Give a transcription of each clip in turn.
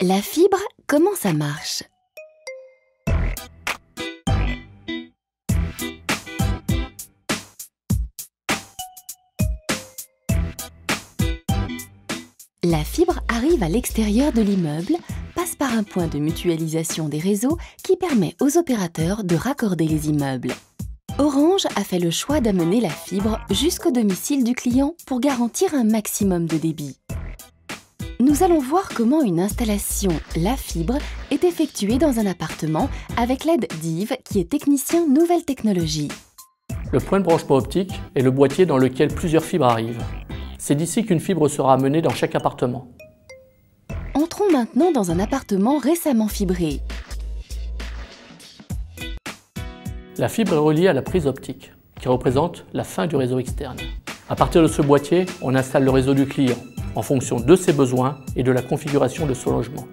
La fibre, comment ça marche? La fibre arrive à l'extérieur de l'immeuble, passe par un point de mutualisation des réseaux qui permet aux opérateurs de raccorder les immeubles. Orange a fait le choix d'amener la fibre jusqu'au domicile du client pour garantir un maximum de débit. Nous allons voir comment une installation La Fibre est effectuée dans un appartement avec l'aide d'Yves qui est technicien nouvelle technologie. Le point de branchement optique est le boîtier dans lequel plusieurs fibres arrivent. C'est d'ici qu'une fibre sera amenée dans chaque appartement. Entrons maintenant dans un appartement récemment fibré. La fibre est reliée à la prise optique, qui représente la fin du réseau externe. À partir de ce boîtier, on installe le réseau du client, en fonction de ses besoins et de la configuration de son logement.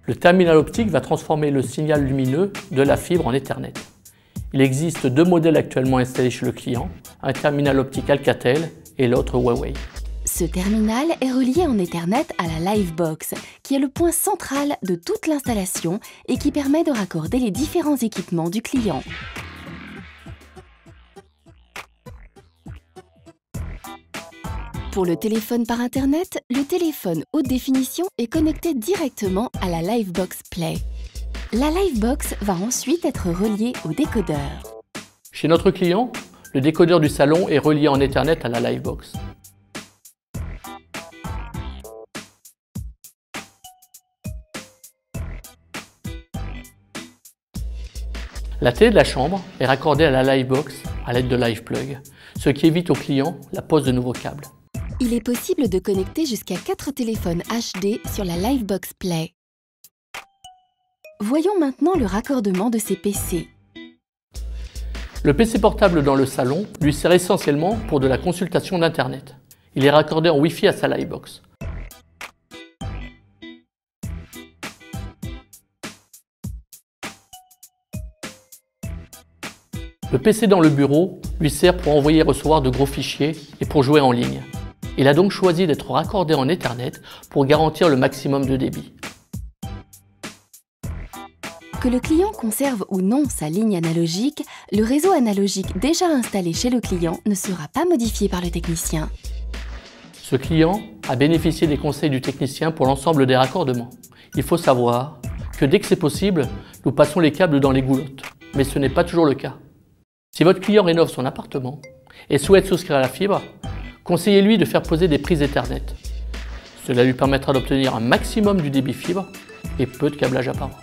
Le terminal optique va transformer le signal lumineux de la fibre en Ethernet. Il existe deux modèles actuellement installés chez le client, un terminal optique Alcatel et l'autre Huawei. Ce terminal est relié en Ethernet à la Livebox, qui est le point central de toute l'installation et qui permet de raccorder les différents équipements du client. Pour le téléphone par Internet, le téléphone haute définition est connecté directement à la Livebox Play. La Livebox va ensuite être reliée au décodeur. Chez notre client, le décodeur du salon est relié en Ethernet à la Livebox. La télé de la chambre est raccordée à la Livebox à l'aide de LivePlug, ce qui évite au client la pose de nouveaux câbles. Il est possible de connecter jusqu'à 4 téléphones HD sur la Livebox Play. Voyons maintenant le raccordement de ces PC. Le PC portable dans le salon lui sert essentiellement pour de la consultation d'Internet. Il est raccordé en Wi-Fi à sa Livebox. Le PC dans le bureau lui sert pour envoyer et recevoir de gros fichiers et pour jouer en ligne. Il a donc choisi d'être raccordé en Ethernet pour garantir le maximum de débit. Que le client conserve ou non sa ligne analogique, le réseau analogique déjà installé chez le client ne sera pas modifié par le technicien. Ce client a bénéficié des conseils du technicien pour l'ensemble des raccordements. Il faut savoir que dès que c'est possible, nous passons les câbles dans les goulottes, mais ce n'est pas toujours le cas. Si votre client rénove son appartement et souhaite souscrire à la fibre, conseillez-lui de faire poser des prises Ethernet. Cela lui permettra d'obtenir un maximum du débit fibre et peu de câblage apparent.